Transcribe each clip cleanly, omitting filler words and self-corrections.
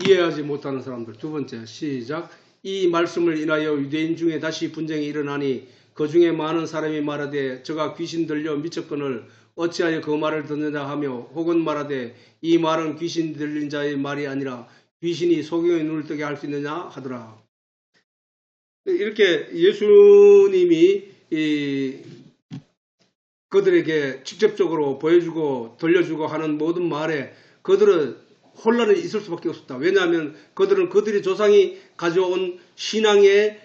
이해하지 못하는 사람들. 두 번째, 시작. 이 말씀을 인하여 유대인 중에 다시 분쟁이 일어나니 그 중에 많은 사람이 말하되 저가 귀신 들려 미쳤거늘 어찌하여 그 말을 듣느냐 하며 혹은 말하되 이 말은 귀신 들린 자의 말이 아니라 귀신이 소경의 눈을 뜨게 할 수 있느냐 하더라. 이렇게 예수님이 그들에게 직접적으로 보여주고 들려주고 하는 모든 말에 그들은 혼란이 있을 수밖에 없었다. 왜냐하면 그들은 그들의 조상이 가져온 신앙의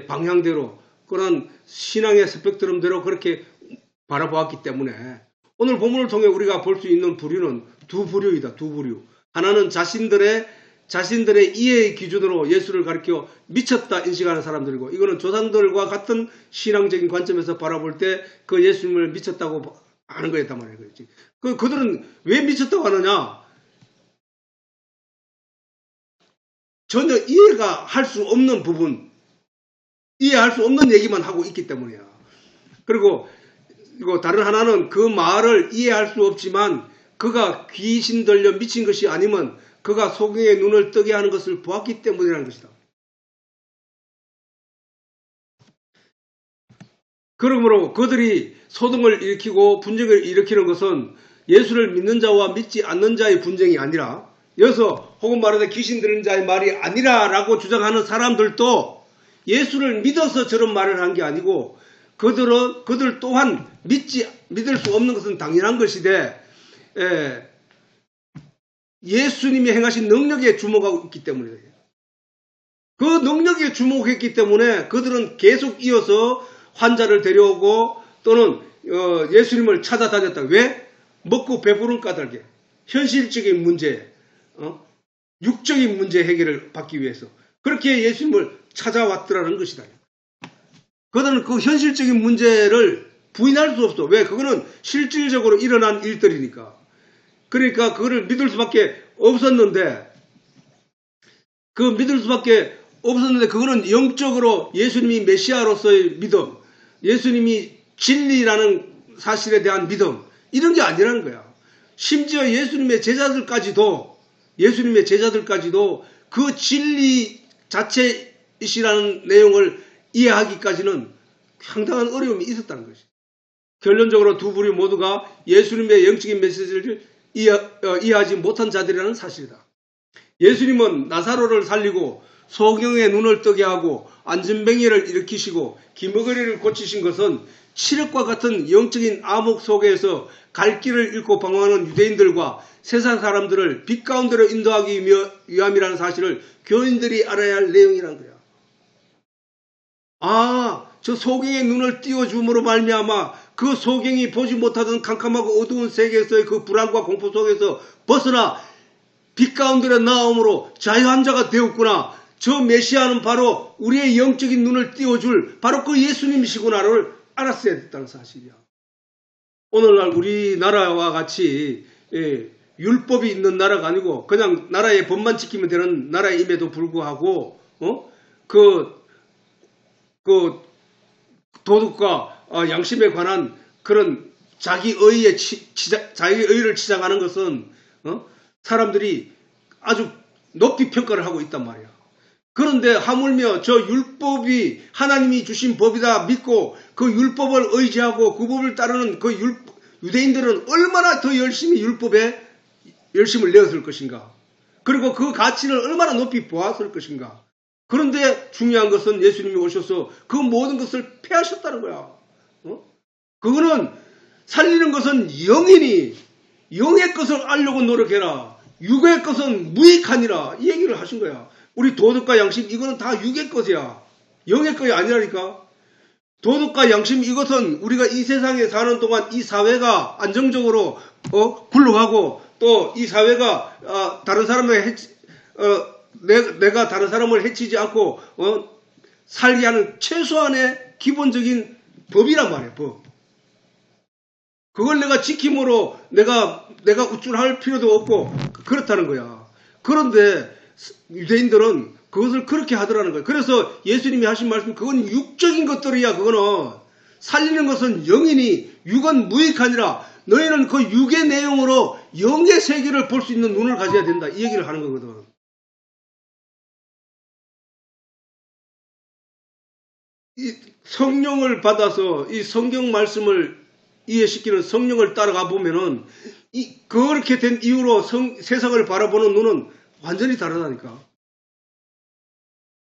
방향대로 그런 신앙의 스펙트럼대로 그렇게 바라보았기 때문에 오늘 본문을 통해 우리가 볼 수 있는 부류는 두 부류이다. 두 부류. 하나는 자신들의 이해의 기준으로 예수를 가리켜 미쳤다 인식하는 사람들이고, 이거는 조상들과 같은 신앙적인 관점에서 바라볼 때 그 예수님을 미쳤다고 하는 거였단 말이에요. 그렇지. 그들은 왜 미쳤다고 하느냐? 전혀 이해가 할 수 없는 부분, 이해할 수 없는 얘기만 하고 있기 때문이야. 그리고 다른 하나는 그 말을 이해할 수 없지만 그가 귀신 들려 미친 것이 아니면 그가 소경의 눈을 뜨게 하는 것을 보았기 때문이라는 것이다. 그러므로 그들이 소동을 일으키고 분쟁을 일으키는 것은 예수를 믿는 자와 믿지 않는 자의 분쟁이 아니라, 여기서 혹은 말하되 귀신 들린 자의 말이 아니라 라고 주장하는 사람들도 예수를 믿어서 저런 말을 한 게 아니고 그들 또한 믿을 수 없는 것은 당연한 것이되 예수님이 행하신 능력에 주목하고 있기 때문이에요. 그 능력에 주목했기 때문에 그들은 계속 이어서 환자를 데려오고 또는 예수님을 찾아다녔다. 왜? 먹고 배부른 까닭에 현실적인 문제, 육적인 문제 해결을 받기 위해서 그렇게 예수님을 찾아왔더라는 것이다. 그들은 그 현실적인 문제를 부인할 수 없어. 왜? 그거는 실질적으로 일어난 일들이니까. 그러니까 그거를 믿을 수밖에 없었는데, 그거는 영적으로 예수님이 메시아로서의 믿음, 예수님이 진리라는 사실에 대한 믿음, 이런 게 아니라는 거야. 심지어 예수님의 제자들까지도 그 진리 자체이시라는 내용을 이해하기까지는 상당한 어려움이 있었다는 것이. 결론적으로 두 부류 모두가 예수님의 영적인 메시지를 이해하지 못한 자들이라는 사실이다. 예수님은 나사로를 살리고 소경의 눈을 뜨게 하고 안진뱅이를 일으키시고 기머거리를 고치신 것은 칠흑과 같은 영적인 암흑 속에서 갈 길을 잃고 방황하는 유대인들과 세상 사람들을 빛 가운데로 인도하기 위함이라는 사실을 교인들이 알아야 할 내용이란 거야. 저 소경의 눈을 띄워줌으로 말미암아 그 소경이 보지 못하던 캄캄하고 어두운 세계에서의 그 불안과 공포 속에서 벗어나 빛 가운데로 나옴으로 자유한 자가 되었구나. 저 메시아는 바로 우리의 영적인 눈을 띄워줄 바로 그 예수님이시구나를 알았어야 됐다는 사실이야. 오늘날 우리나라와 같이 율법이 있는 나라가 아니고 그냥 나라의 법만 지키면 되는 나라임에도 불구하고 도덕과 양심에 관한 그런 자기의를 치장하는 것은 사람들이 아주 높이 평가를 하고 있단 말이야. 그런데 하물며 저 율법이 하나님이 주신 법이다 믿고 그 율법을 의지하고 그 법을 따르는 그 유대인들은 얼마나 더 열심히 율법에 열심을 내었을 것인가. 그리고 그 가치를 얼마나 높이 보았을 것인가. 그런데 중요한 것은 예수님이 오셔서 그 모든 것을 폐하셨다는 거야. 그거는 살리는 것은 영이니 영의 것을 알려고 노력해라. 육의 것은 무익하니라. 이 얘기를 하신 거야. 우리 도덕과 양심 이거는 다 육의 것이야. 영의 것이 아니라니까. 도덕과 양심 이것은 우리가 이 세상에 사는 동안 이 사회가 안정적으로 굴러가고 또 이 사회가 다른 사람의 내가 다른 사람을 해치지 않고 살게 하는 최소한의 기본적인 법이란 말이에요. 법. 그걸 내가 지킴으로 내가 우쭐할 필요도 없고 그렇다는 거야. 그런데 유대인들은 그것을 그렇게 하더라는 거야. 그래서 예수님이 하신 말씀 그건 육적인 것들이야. 그거는 살리는 것은 영이니 육은 무익하니라. 너희는 그 육의 내용으로 영의 세계를 볼 수 있는 눈을 가져야 된다. 이 얘기를 하는 거거든. 이 성령을 받아서 이 성경 말씀을 이해시키는 성령을 따라가 보면은 그렇게 된 이후로 세상을 바라보는 눈은 완전히 다르다니까.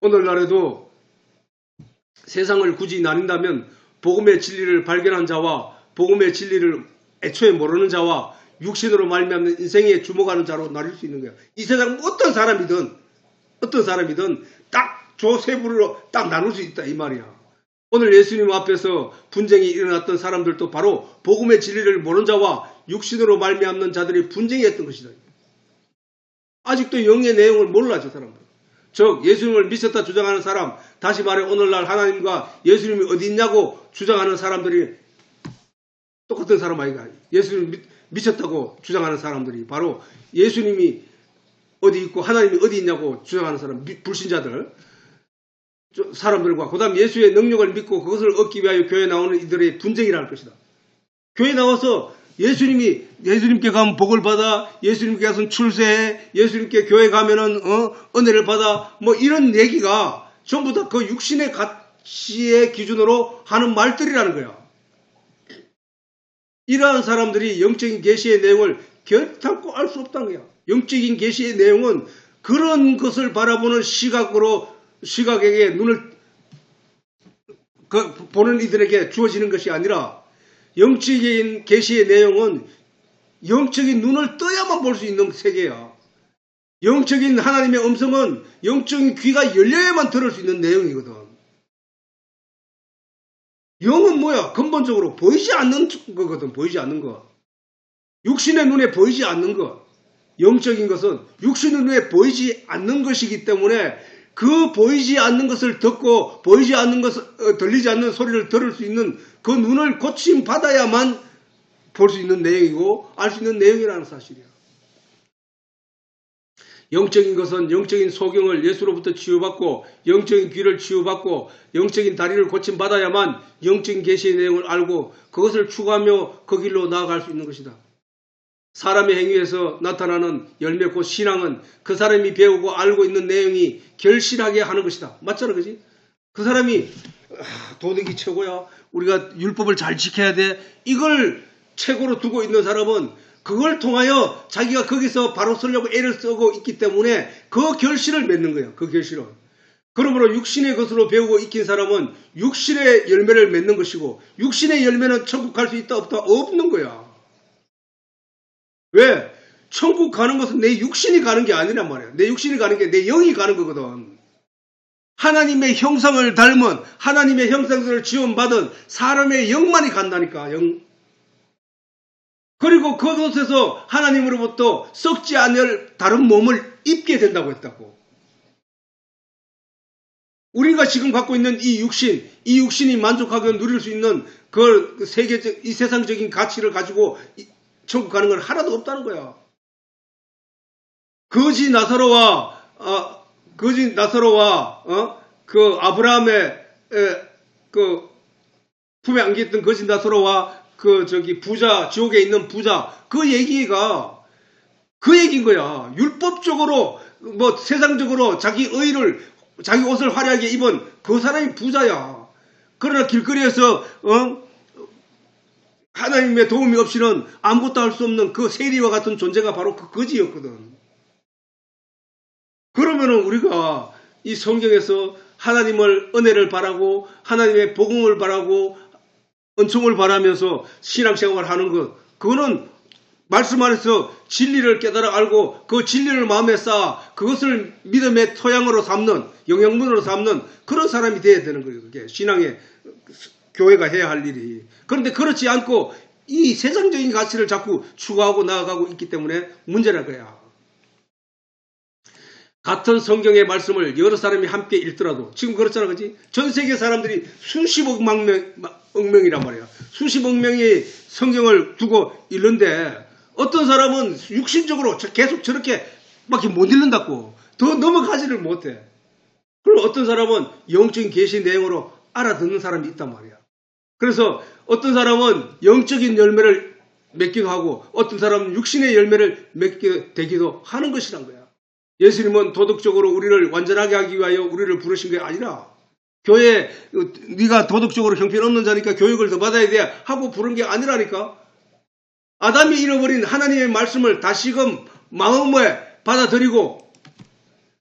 오늘날에도 세상을 굳이 나뉜다면 복음의 진리를 발견한 자와 복음의 진리를 애초에 모르는 자와 육신으로 말미암는 인생에 주목하는 자로 나뉠 수 있는 거야. 이 세상 어떤 사람이든 딱 세 부류로 딱 나눌 수 있다 이 말이야. 오늘 예수님 앞에서 분쟁이 일어났던 사람들도 바로 복음의 진리를 모르는 자와 육신으로 말미암는 자들이 분쟁이 했던 것이다. 아직도 영의 내용을 몰라 저 사람들. 즉 예수님을 믿었다 주장하는 사람, 다시 말해 오늘날 하나님과 예수님이 어디 있냐고 주장하는 사람들이 똑같은 사람 아이가. 예수님을 믿었다고 주장하는 사람들이 바로 예수님이 어디 있고 하나님이 어디 있냐고 주장하는 사람, 불신자들 사람들과 그 다음 예수의 능력을 믿고 그것을 얻기 위하여 교회에 나오는 이들의 분쟁이라는 것이다. 교회에 나와서 예수님께 가면 복을 받아, 예수님께 가서 출세해, 예수님께 교회 가면은 은혜를 받아, 뭐 이런 얘기가 전부 다 그 육신의 가치의 기준으로 하는 말들이라는 거야. 이러한 사람들이 영적인 계시의 내용을 결탄코 알 수 없다는 거야. 영적인 계시의 내용은 그런 것을 바라보는 시각에게 눈을 보는 이들에게 주어지는 것이 아니라 영적인 계시의 내용은 영적인 눈을 떠야만 볼 수 있는 세계야. 영적인 하나님의 음성은 영적인 귀가 열려야만 들을 수 있는 내용이거든. 영은 뭐야? 근본적으로 보이지 않는 거거든. 보이지 않는 거. 육신의 눈에 보이지 않는 것. 영적인 것은 육신의 눈에 보이지 않는 것이기 때문에 그 보이지 않는 것을 듣고 보이지 않는 것을 들리지 않는 소리를 들을 수 있는 그 눈을 고침 받아야만 볼 수 있는 내용이고 알 수 있는 내용이라는 사실이야. 영적인 것은 영적인 소경을 예수로부터 치유받고 영적인 귀를 치유받고 영적인 다리를 고침받아야만 영적인 계시의 내용을 알고 그것을 추구하며 그 길로 나아갈 수 있는 것이다. 사람의 행위에서 나타나는 열매 곧 신앙은 그 사람이 배우고 알고 있는 내용이 결실하게 하는 것이다. 맞잖아, 그지? 그 사람이 도덕이 최고야. 우리가 율법을 잘 지켜야 돼. 이걸 최고로 두고 있는 사람은 그걸 통하여 자기가 거기서 바로 서려고 애를 쓰고 있기 때문에 그 결실을 맺는 거예요. 그 결실은. 그러므로 육신의 것으로 배우고 익힌 사람은 육신의 열매를 맺는 것이고 육신의 열매는 천국 갈 수 있다 없다 없는 거야. 왜? 천국 가는 것은 내 육신이 가는 게 아니란 말이야. 내 육신이 가는 게 내 영이 가는 거거든. 하나님의 형상을 닮은 하나님의 형상을 지원받은 사람의 영만이 간다니까. 영. 그리고 그곳에서 하나님으로부터 썩지 않을 다른 몸을 입게 된다고 했다고. 우리가 지금 갖고 있는 이 육신이 만족하게 누릴 수 있는 그 세계적, 이 세상적인 가치를 가지고 천국 가는 건 하나도 없다는 거야. 거지 나사로와 그 아브라함의 그 품에 안겼던 거지 나사로와 부자, 지옥에 있는 부자, 그 얘기가 그 얘기인 거야. 율법적으로, 세상적으로 자기 옷을 화려하게 입은 그 사람이 부자야. 그러나 길거리에서, 하나님의 도움이 없이는 아무것도 할 수 없는 그 세리와 같은 존재가 바로 그 거지였거든. 그러면은 우리가 이 성경에서 하나님을 은혜를 바라고, 하나님의 복음을 바라고, 은총을 바라면서 신앙생활을 하는 것, 그거는 말씀 안에서 진리를 깨달아 알고 그 진리를 마음에 쌓아 그것을 믿음의 토양으로 삼는, 영양분으로 삼는 그런 사람이 되어야 되는 거예요. 그게 신앙의 교회가 해야 할 일이. 그런데 그렇지 않고 이 세상적인 가치를 자꾸 추구하고 나아가고 있기 때문에 문제랄 거야. 같은 성경의 말씀을 여러 사람이 함께 읽더라도 지금 그렇잖아, 그렇지? 전 세계 사람들이 수십억 명이란 말이야. 수십억 명이 성경을 두고 읽는데 어떤 사람은 육신적으로 계속 저렇게 막 못 읽는다고 더 넘어가지를 못해. 그리고 어떤 사람은 영적인 계시 내용으로 알아듣는 사람이 있단 말이야. 그래서 어떤 사람은 영적인 열매를 맺기도 하고 어떤 사람은 육신의 열매를 맺게 되기도 하는 것이란 거야. 예수님은 도덕적으로 우리를 완전하게 하기 위하여 우리를 부르신 게 아니라 교회 네가 도덕적으로 형편없는 자니까 교육을 더 받아야 돼 하고 부른 게 아니라니까. 아담이 잃어버린 하나님의 말씀을 다시금 마음에 받아들이고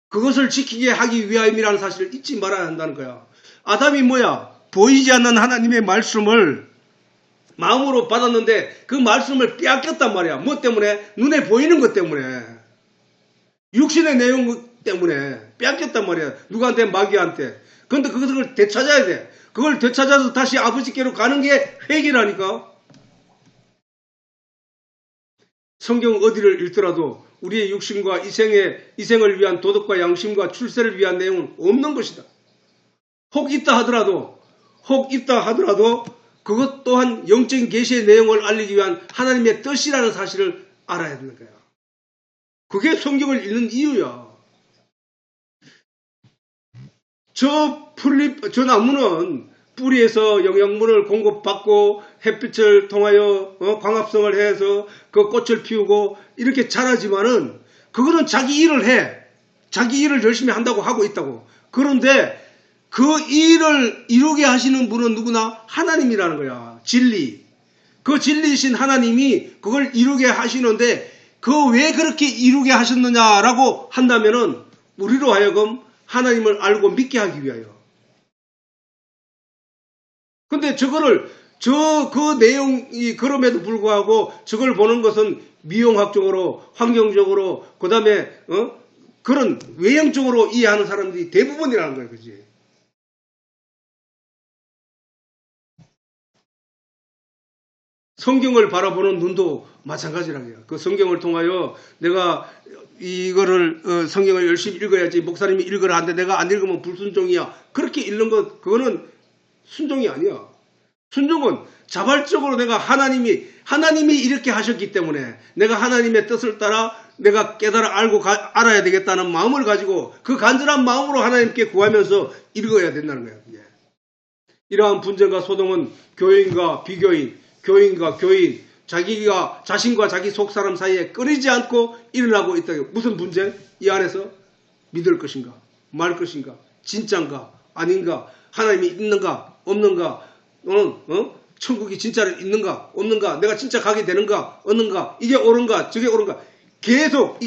그것을 지키게 하기 위함이라는 사실을 잊지 말아야 한다는 거야. 아담이 뭐야? 보이지 않는 하나님의 말씀을 마음으로 받았는데 그 말씀을 빼앗겼단 말이야. 뭐 때문에? 눈에 보이는 것 때문에. 육신의 내용 때문에 빼앗겼단 말이야. 누구한테? 마귀한테. 그런데 그것을 되찾아야 돼. 그걸 되찾아서 다시 아버지께로 가는 게 회개라니까. 성경 어디를 읽더라도 우리의 육신과 이생을 위한 도덕과 양심과 출세를 위한 내용은 없는 것이다. 혹 있다 하더라도 그것 또한 영적인 계시의 내용을 알리기 위한 하나님의 뜻이라는 사실을 알아야 되는 거야. 그게 성경을 읽는 이유야. 저 나무는 뿌리에서 영양분을 공급받고 햇빛을 통하여 광합성을 해서 그 꽃을 피우고 이렇게 자라지만은 그거는 자기 일을 해. 자기 일을 열심히 한다고 하고 있다고. 그런데 그 일을 이루게 하시는 분은 누구나 하나님이라는 거야. 진리. 그 진리이신 하나님이 그걸 이루게 하시는데 그 왜 그렇게 이루게 하셨느냐라고 한다면은 우리로 하여금 하나님을 알고 믿게 하기 위하여. 근데 그 내용이 그럼에도 불구하고 저걸 보는 것은 미용학적으로, 환경적으로, 그 다음에, 그런 외형적으로 이해하는 사람들이 대부분이라는 거예요. 그지? 성경을 바라보는 눈도 마찬가지라고요. 그 성경을 통하여 내가 이거를 성경을 열심히 읽어야지 목사님이 읽으라 하는데 내가 안 읽으면 불순종이야. 그렇게 읽는 것 그거는 순종이 아니야. 순종은 자발적으로 내가 하나님이 이렇게 하셨기 때문에 내가 하나님의 뜻을 따라 내가 깨달아 알고 알아야 되겠다는 마음을 가지고 그 간절한 마음으로 하나님께 구하면서 읽어야 된다는 거예요. 이러한 분쟁과 소동은 교인과 비교인, 교인과 교인, 자신과 자기 속사람 사이에 끊이지 않고 일어나고 있다. 무슨 분쟁? 이 안에서 믿을 것인가? 말 것인가? 진짠가? 아닌가? 하나님이 있는가? 없는가? 너는 천국이 진짜로 있는가? 없는가? 내가 진짜 가게 되는가? 없는가? 이게 옳은가? 저게 옳은가? 계속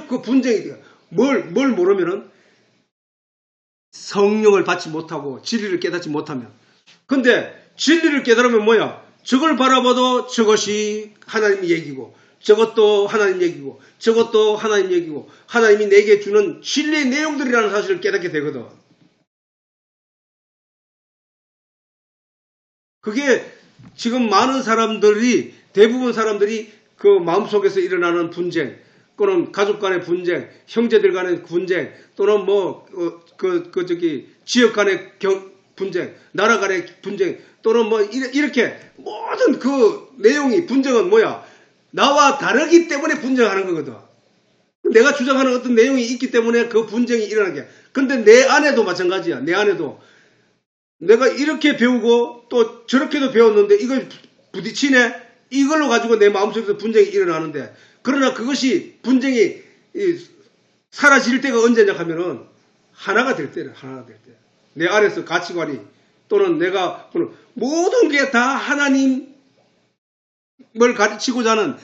그 분쟁이 돼요. 뭘 모르면은 성령을 받지 못하고 진리를 깨닫지 못하면. 근데 진리를 깨달으면 뭐야? 저걸 바라봐도 저것이 하나님 얘기고 저것도 하나님 얘기고 저것도 하나님 얘기고 하나님이 내게 주는 진리의 내용들이라는 사실을 깨닫게 되거든. 그게 지금 많은 사람들이 대부분 사람들이 그 마음속에서 일어나는 분쟁 또는 가족 간의 분쟁, 형제들 간의 분쟁 또는 지역 간의 분쟁, 나라 간의 분쟁 또는 이렇게 모든 그 내용이 분쟁은 뭐야? 나와 다르기 때문에 분쟁하는 거거든. 내가 주장하는 어떤 내용이 있기 때문에 그 분쟁이 일어나는 게. 근데 내 안에도 마찬가지야. 내 안에도 내가 이렇게 배우고 또 저렇게도 배웠는데 이걸 부딪히네? 이걸로 가지고 내 마음속에서 분쟁이 일어나는데 그러나 그것이 분쟁이 사라질 때가 언제냐 하면은 하나가 될 때는 하나가 될 때. 내 안에서 가치관이 또는 내가 모든 게 다 하나님을 가르치고자 하는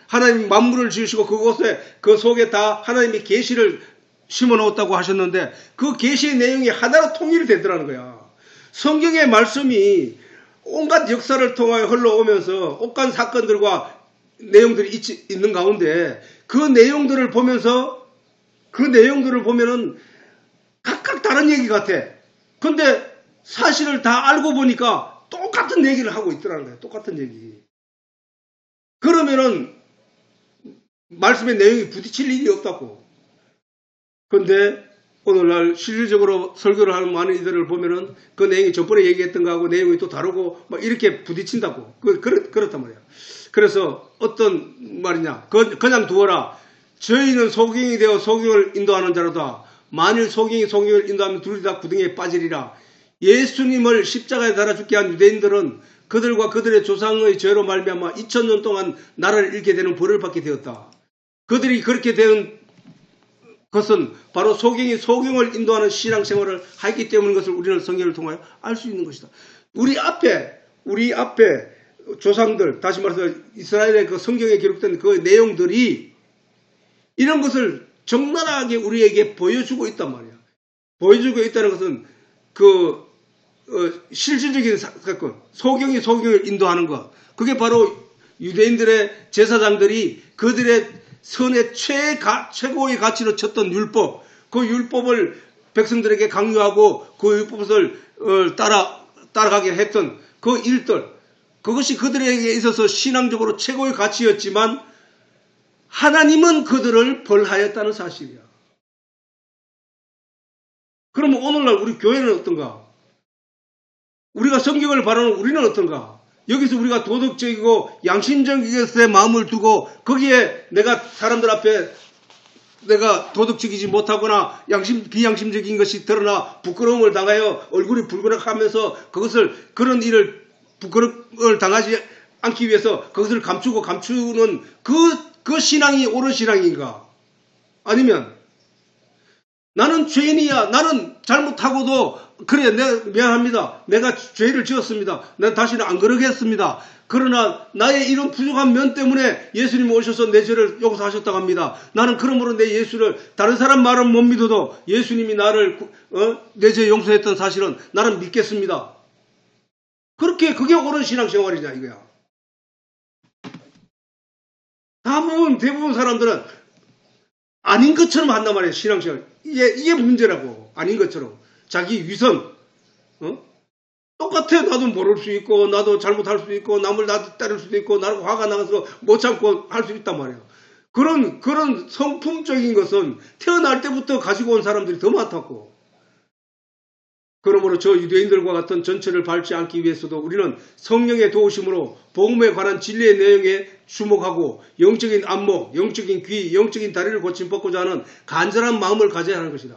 하나님 만물을 지으시고 그곳에 그 속에 다 하나님의 계시를 심어 놓았다고 하셨는데 그 계시의 내용이 하나로 통일이 되더라는 거야. 성경의 말씀이 온갖 역사를 통하여 흘러오면서 온갖 사건들과 내용들이 있는 가운데 그 내용들을 보면은 각각 다른 얘기 같아. 근데 사실을 다 알고 보니까 똑같은 얘기를 하고 있더라는 거예요. 똑같은 얘기. 그러면은 말씀의 내용이 부딪힐 일이 없다고. 근데 오늘날 실질적으로 설교를 하는 많은 이들을 보면은 그 내용이 저번에 얘기했던 거하고 내용이 또 다르고 막 이렇게 부딪힌다고. 그렇단 말이야. 그래서 어떤 말이냐. 그냥 두어라. 저희는 소경이 되어 소경을 인도하는 자로다. 만일 소경이 소경을 인도하면 둘이 다 구덩이에 빠지리라. 예수님을 십자가에 달아 죽게 한 유대인들은 그들과 그들의 조상의 죄로 말미암아 2000년 동안 나라를 잃게 되는 벌을 받게 되었다. 그들이 그렇게 되는 그것은 바로 소경을 인도하는 신앙생활을 했기 때문인 것을 우리는 성경을 통하여 알 수 있는 것이다. 우리 앞에 조상들, 다시 말해서 이스라엘의 그 성경에 기록된 그 내용들이 이런 것을 적나라하게 우리에게 보여주고 있단 말이야. 보여주고 있다는 것은 실질적인 사건, 소경을 인도하는 것. 그게 바로 유대인들의 제사장들이 그들의 선의 최고의 가치로 쳤던 율법, 그 율법을 백성들에게 강요하고 그 율법을 따라가게 했던 그 일들, 그것이 그들에게 있어서 신앙적으로 최고의 가치였지만 하나님은 그들을 벌하였다는 사실이야. 그러면 오늘날 우리 교회는 어떤가? 우리가 성경을 바라는 우리는 어떤가? 여기서 우리가 도덕적이고 양심적인 것에 마음을 두고 거기에 내가 사람들 앞에 내가 도덕적이지 못하거나 비양심적인 것이 드러나 부끄러움을 당하여 얼굴이 붉어나가면서 그런 일을 부끄러움을 당하지 않기 위해서 그것을 감추는 그 신앙이 옳은 신앙인가? 아니면 나는 죄인이야. 나는 잘못하고도 그래, 미안합니다. 내가 죄를 지었습니다. 난 다시는 안 그러겠습니다. 그러나 나의 이런 부족한 면 때문에 예수님이 오셔서 내 죄를 용서하셨다고 합니다. 나는 그러므로 내 예수를 다른 사람 말은 못 믿어도 예수님이 나를 내 죄 용서했던 사실은 나는 믿겠습니다. 그게 옳은 신앙생활이냐 이거야. 대부분 사람들은 아닌 것처럼 한단 말이에요. 신앙생활. 이게 문제라고. 아닌 것처럼. 자기 위선. 똑같아. 나도 모를 수 있고 나도 잘못할 수도 있고 남을 나도 때릴 수도 있고 나도 화가 나서 못 참고 할 수 있단 말이에요. 그런 성품적인 것은 태어날 때부터 가지고 온 사람들이 더 많다고. 그러므로 저 유대인들과 같은 전철을 밟지 않기 위해서도 우리는 성령의 도우심으로 복음에 관한 진리의 내용에 주목하고 영적인 안목, 영적인 귀, 영적인 다리를 고침받고자 하는 간절한 마음을 가져야 하는 것이다.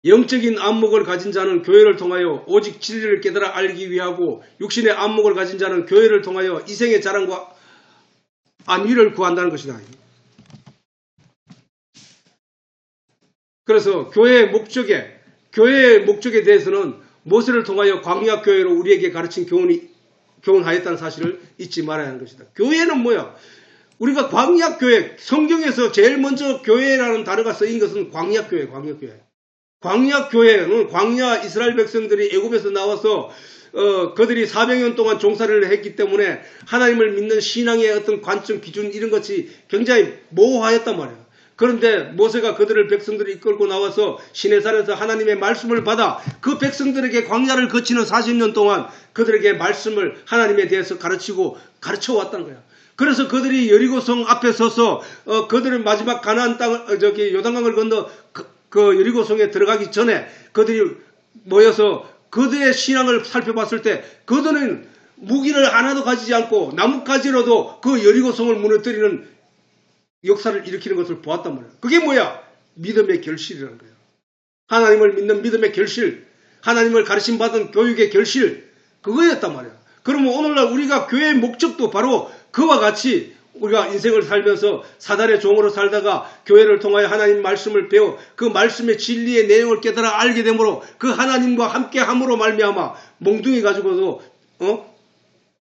영적인 안목을 가진 자는 교회를 통하여 오직 진리를 깨달아 알기 위하고 육신의 안목을 가진 자는 교회를 통하여 이생의 자랑과 안위를 구한다는 것이다. 그래서 교회의 목적에 대해서는 모세를 통하여 광야교회로 우리에게 가르친 교훈하였다는 사실을 잊지 말아야 하는 것이다. 교회는 뭐야? 우리가 광야교회, 성경에서 제일 먼저 교회라는 단어가 쓰인 것은 광야교회. 광야교회는 광야 이스라엘 백성들이 애굽에서 나와서 그들이 400년 동안 종살이를 했기 때문에 하나님을 믿는 신앙의 어떤 관점, 기준 이런 것이 굉장히 모호하였단 말이에요. 그런데 모세가 백성들을 이끌고 나와서 시내산에서 하나님의 말씀을 받아 그 백성들에게 광야를 거치는 40년 동안 그들에게 말씀을 하나님에 대해서 가르쳐 왔다는 거야. 그래서 그들이 여리고성 앞에 서서 그들은 마지막 가나안 땅을 요단강을 건너 그 여리고성에 들어가기 전에 그들이 모여서 그들의 신앙을 살펴봤을 때 그들은 무기를 하나도 가지지 않고 나뭇가지로도 그 여리고성을 무너뜨리는 역사를 일으키는 것을 보았단 말이야. 그게 뭐야? 믿음의 결실이라는 거야. 하나님을 믿는 믿음의 결실, 하나님을 가르침받은 교육의 결실, 그거였단 말이야. 그러면 오늘날 우리가 교회의 목적도 바로 그와 같이 우리가 인생을 살면서 사단의 종으로 살다가 교회를 통하여 하나님 말씀을 배워 그 말씀의 진리의 내용을 깨달아 알게 되므로 그 하나님과 함께 함으로 말미암아 몽둥이 가지고도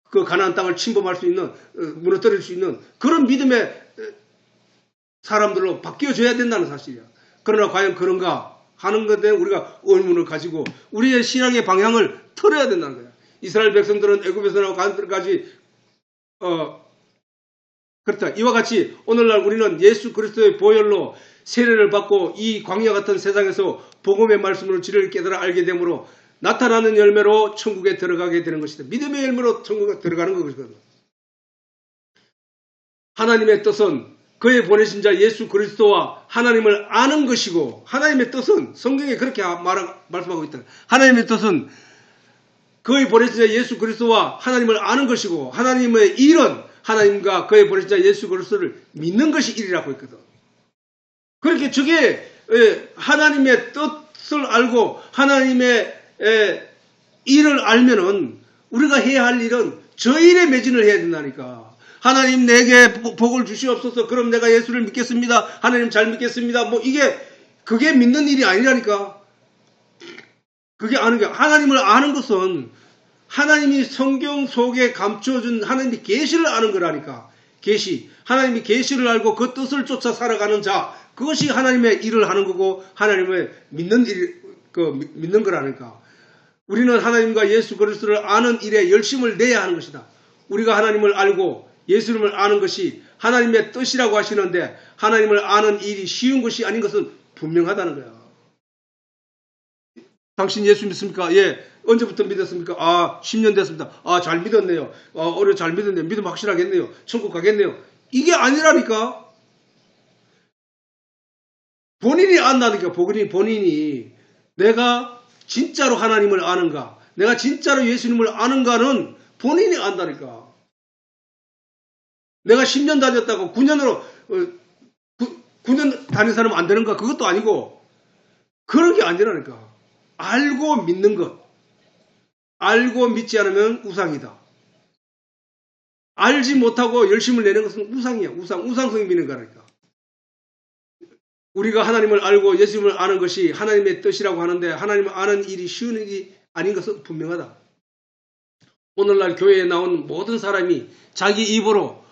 그 가나안 땅을 침범할 수 있는, 무너뜨릴 수 있는 그런 믿음의 사람들로 바뀌어줘야 된다는 사실이야. 그러나 과연 그런가 하는 것에 우리가 의문을 가지고 우리의 신앙의 방향을 틀어야 된다는 거야. 이스라엘 백성들은 애굽에서 나와 가나안까지 그렇다. 이와 같이 오늘날 우리는 예수 그리스도의 보혈로 세례를 받고 이 광야 같은 세상에서 복음의 말씀으로 진리를 깨달아 알게 되므로 나타나는 열매로 천국에 들어가게 되는 것이다. 믿음의 열매로 천국에 들어가는 것이거든. 하나님의 뜻은 그의 보내신 자 예수 그리스도와 하나님을 아는 것이고 하나님의 뜻은 성경에 그렇게 말씀하고 있다. 하나님의 뜻은 그의 보내신 자 예수 그리스도와 하나님을 아는 것이고 하나님의 일은 하나님과 그의 보내신 자 예수 그리스도를 믿는 것이 일이라고 했거든. 그렇게 저게 하나님의 뜻을 알고 하나님의 일을 알면은 우리가 해야 할 일은 저 일에 매진을 해야 된다니까. 하나님 내게 복을 주시옵소서. 그럼 내가 예수를 믿겠습니다. 하나님 잘 믿겠습니다. 뭐 그게 믿는 일이 아니라니까. 그게 아는 게 하나님을 아는 것은 하나님이 성경 속에 감춰준 하나님의 계시를 아는 거라니까. 계시. 하나님이 계시를 알고 그 뜻을 쫓아 살아가는 자. 그것이 하나님의 일을 하는 거고 하나님의 믿는 거라니까. 우리는 하나님과 예수 그리스도를 아는 일에 열심을 내야 하는 것이다. 우리가 하나님을 알고 예수님을 아는 것이 하나님의 뜻이라고 하시는데 하나님을 아는 일이 쉬운 것이 아닌 것은 분명하다는 거야. 당신 예수 믿습니까? 예. 언제부터 믿었습니까? 10년 됐습니다. 잘 믿었네요. 올해 잘 믿었네요. 믿음 확실하겠네요. 천국 가겠네요. 이게 아니라니까. 본인이 안다니까. 본인이 내가 진짜로 하나님을 아는가, 내가 진짜로 예수님을 아는가는 본인이 안다니까. 내가 10년 다녔다고 9년으로 9년 다닌 사람은 안 되는가? 그것도 아니고 그런 게 아니라니까. 알고 믿는 것. 알고 믿지 않으면 우상이다. 알지 못하고 열심을 내는 것은 우상이야. 우상성이 믿는 거라니까. 우리가 하나님을 알고 예수님을 아는 것이 하나님의 뜻이라고 하는데 하나님을 아는 일이 쉬운 일이 아닌 것은 분명하다. 오늘날 교회에 나온 모든 사람이 자기 입으로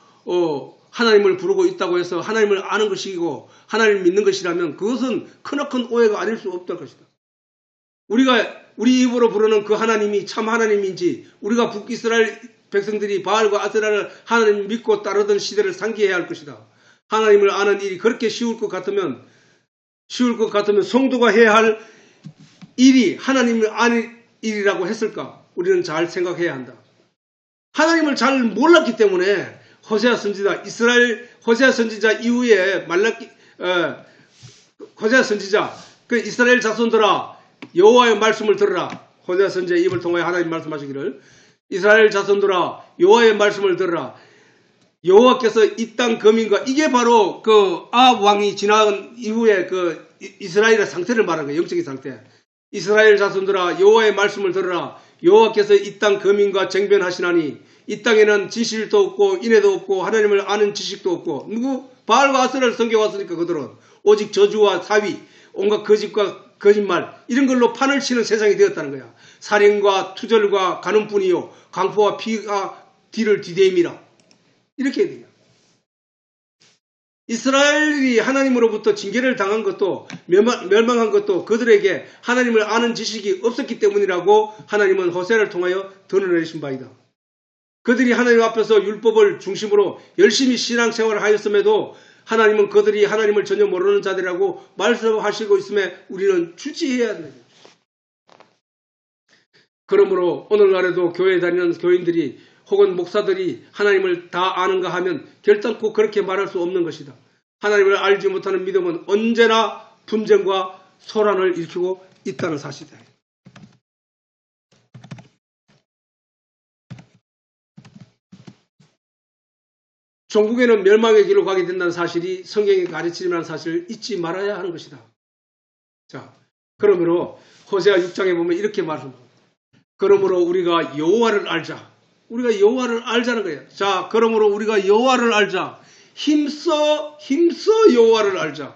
하나님을 부르고 있다고 해서 하나님을 아는 것이고 하나님을 믿는 것이라면 그것은 크나큰 오해가 아닐 수 없을 것이다. 우리 입으로 부르는 그 하나님이 참 하나님인지 우리가 북이스라엘 백성들이 바알과 아세라를 하나님 믿고 따르던 시대를 상기해야 할 것이다. 하나님을 아는 일이 그렇게 쉬울 것 같으면 성도가 해야 할 일이 하나님을 아는 일이라고 했을까? 우리는 잘 생각해야 한다. 하나님을 잘 몰랐기 때문에 호세아 선지자, 호세아 선지자 이후에 호세아 선지자, 그 이스라엘 자손들아 여호와의 말씀을 들으라. 호세아 선지자의 입을 통하여 하나님 말씀하시기를 이스라엘 자손들아 여호와의 말씀을 들으라. 여호와께서 이 땅 거민과 이게 바로 그 아합 왕이 지나간 이후에 그 이스라엘의 상태를 말하는 거예요. 영적인 상태. 이스라엘 자손들아 여호와의 말씀을 들으라. 여호와께서 이 땅 거민과 쟁변하시나니 이 땅에는 진실도 없고 인애도 없고 하나님을 아는 지식도 없고 누구? 바알과 아세라를 섬겨왔으니까 그들은 오직 저주와 사위 온갖 거짓과 거짓말 이런 걸로 판을 치는 세상이 되었다는 거야. 살인과 투절과 가늠뿐이요 강포와 피가 뒤를 디대임이라. 이렇게 해야 돼요. 이스라엘이 하나님으로부터 징계를 당한 것도 멸망한 것도 그들에게 하나님을 아는 지식이 없었기 때문이라고 하나님은 호세아를 통하여 드러내신 바이다. 그들이 하나님 앞에서 율법을 중심으로 열심히 신앙생활을 하였음에도 하나님은 그들이 하나님을 전혀 모르는 자들이라고 말씀하시고 있음에 우리는 주지해야 한다. 그러므로 오늘날에도 교회에 다니는 교인들이 혹은 목사들이 하나님을 다 아는가 하면 결단코 그렇게 말할 수 없는 것이다. 하나님을 알지 못하는 믿음은 언제나 분쟁과 소란을 일으키고 있다는 사실이다. 종국에는 멸망의 길로 가게 된다는 사실이 성경이 가르치는 사실을 잊지 말아야 하는 것이다. 자, 그러므로 호세아 6장에 보면 이렇게 말합니다. 그러므로 우리가 여호와를 알자. 우리가 여호와를 알자는 거예요. 자, 그러므로 우리가 여호와를 알자. 힘써 여호와를 알자.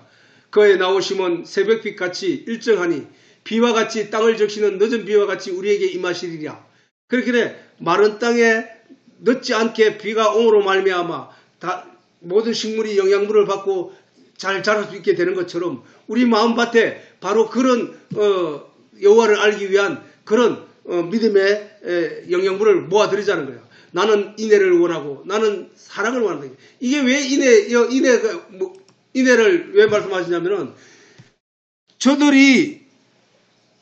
그의 나오심은 새벽빛같이 일정하니 비와 같이 땅을 적시는 늦은 비와 같이 우리에게 임하시리라. 그렇게 마른 땅에 늦지 않게 비가 옴으로 말미암아 모든 식물이 영양분을 받고 잘 자랄 수 있게 되는 것처럼 우리 마음밭에 바로 그런 여호와를 알기 위한 그런 믿음의 영양분을 모아드리자는 거예요. 나는 인애를 원하고 나는 사랑을 원한다. 이게 왜 인애를 왜 말씀하시냐면은 저들이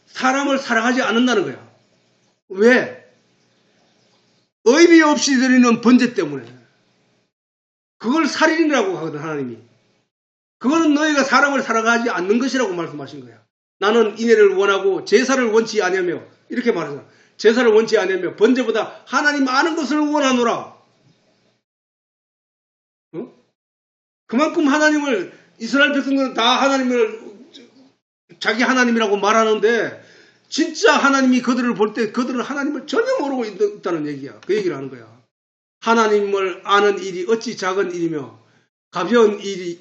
사람을 사랑하지 않는다는 거야. 왜? 의미 없이 드리는 번제 때문에. 그걸 살인이라고 하거든 하나님이. 그거는 너희가 사람을 사랑하지 않는 것이라고 말씀하신 거야. 나는 인애를 원하고 제사를 원치 아니하며 이렇게 말하잖아. 제사를 원치 아니하며 번제보다 하나님 아는 것을 원하노라. 그만큼 하나님을 이스라엘 백성들은 다 하나님을 자기 하나님이라고 말하는데 진짜 하나님이 그들을 볼 때 그들은 하나님을 전혀 모르고 있다는 얘기야. 그 얘기를 하는 거야. 하나님을 아는 일이 어찌 작은 일이며 가벼운 일이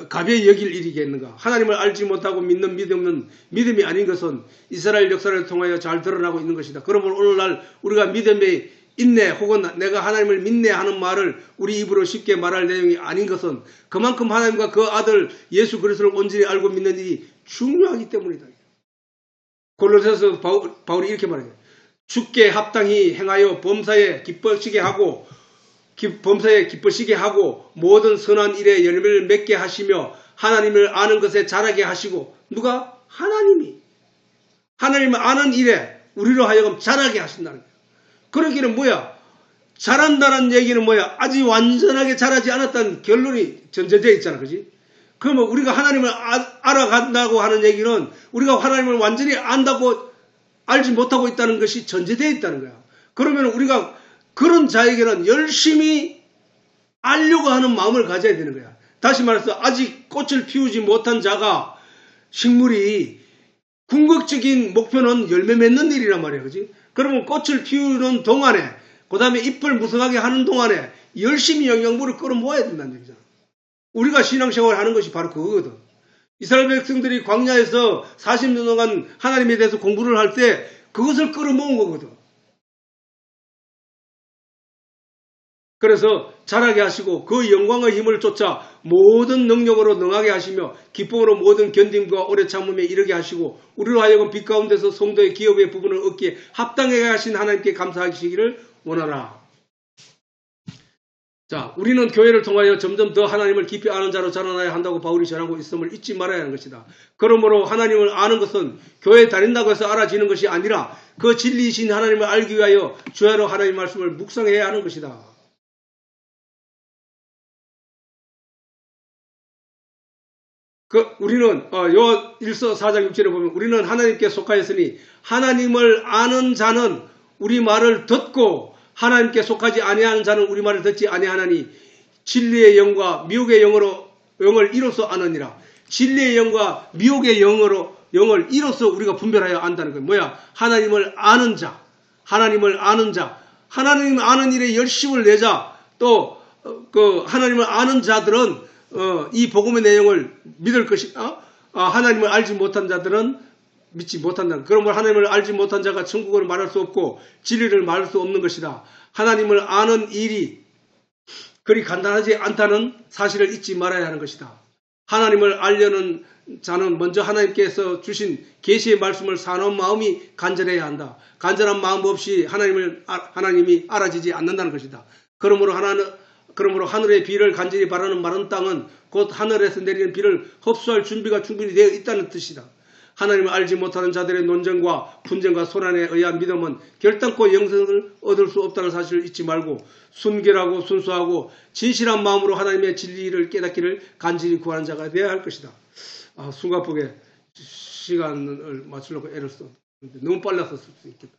가벼이 여길 일이겠는가. 하나님을 알지 못하고 믿는 믿음이 아닌 것은 이스라엘 역사를 통하여 잘 드러나고 있는 것이다. 그러므로 오늘날 우리가 믿음에 있네 혹은 내가 하나님을 믿네 하는 말을 우리 입으로 쉽게 말할 내용이 아닌 것은 그만큼 하나님과 그 아들 예수 그리스도를 온전히 알고 믿는 일이 중요하기 때문이다. 골로새서 바울이 이렇게 말해요. 주께 합당히 행하여 범사에 기뻐시게 하고 모든 선한 일에 열매를 맺게 하시며 하나님을 아는 것에 자라게 하시고 누가? 하나님을 아는 일에 우리로 하여금 자라게 하신다는 거예요. 그러기는 뭐야? 자란다는 얘기는 뭐야? 아직 완전하게 자라지 않았다는 결론이 전제되어 있잖아. 그지? 그러면 우리가 하나님을 알아간다고 하는 얘기는 우리가 하나님을 완전히 안다고 알지 못하고 있다는 것이 전제되어 있다는 거야. 그러면 우리가 그런 자에게는 열심히 알려고 하는 마음을 가져야 되는 거야. 다시 말해서 아직 꽃을 피우지 못한 자가 식물이 궁극적인 목표는 열매 맺는 일이란 말이야. 그지? 그러면 꽃을 피우는 동안에 그 다음에 잎을 무성하게 하는 동안에 열심히 영양분을 끌어모아야 된다는 얘기잖아. 우리가 신앙생활을 하는 것이 바로 그거거든. 이스라엘 백성들이 광야에서 40년 동안 하나님에 대해서 공부를 할 때 그것을 끌어모은 거거든. 그래서 자라게 하시고 그 영광의 힘을 쫓아 모든 능력으로 능하게 하시며 기쁨으로 모든 견딤과 오래 참음에 이르게 하시고 우리로 하여금 빛 가운데서 성도의 기업의 부분을 얻기에 합당하게 하신 하나님께 감사하시기를 원하라. 자, 우리는 교회를 통하여 점점 더 하나님을 깊이 아는 자로 자라나야 한다고 바울이 전하고 있음을 잊지 말아야 하는 것이다. 그러므로 하나님을 아는 것은 교회에 다닌다고 해서 알아지는 것이 아니라 그 진리이신 하나님을 알기 위하여 주야로 하나님의 말씀을 묵상해야 하는 것이다. 우리는 요 1서 4장 6절에 보면 우리는 하나님께 속하였으니 하나님을 아는 자는 우리 말을 듣고 하나님께 속하지 아니하는 자는 우리 말을 듣지 아니하나니 진리의 영과 미혹의 영을 이로써 아느니라. 진리의 영과 미혹의 영을 이로써 우리가 분별하여 안다는 거예요. 뭐야? 하나님을 아는 자. 하나님 아는 일에 열심을 내자. 또 하나님을 아는 자들은 이 복음의 내용을 믿을 하나님을 알지 못한 자들은 믿지 못한다. 그러므로 하나님을 알지 못한 자가 천국을 말할 수 없고 진리를 말할 수 없는 것이다. 하나님을 아는 일이 그리 간단하지 않다는 사실을 잊지 말아야 하는 것이다. 하나님을 알려는 자는 먼저 하나님께서 주신 계시의 말씀을 사는 마음이 간절해야 한다. 간절한 마음 없이 하나님이 알아지지 않는다는 것이다. 그러므로 하늘의 비를 간절히 바라는 마른 땅은 곧 하늘에서 내리는 비를 흡수할 준비가 충분히 되어 있다는 뜻이다. 하나님을 알지 못하는 자들의 논쟁과 분쟁과 소란에 의한 믿음은 결단코 영생을 얻을 수 없다는 사실을 잊지 말고 순결하고 순수하고 진실한 마음으로 하나님의 진리를 깨닫기를 간절히 구하는 자가 되어야 할 것이다. 숨가쁘게 시간을 맞추려고 애를 써. 너무 빨라서 쓸 수 있겠다.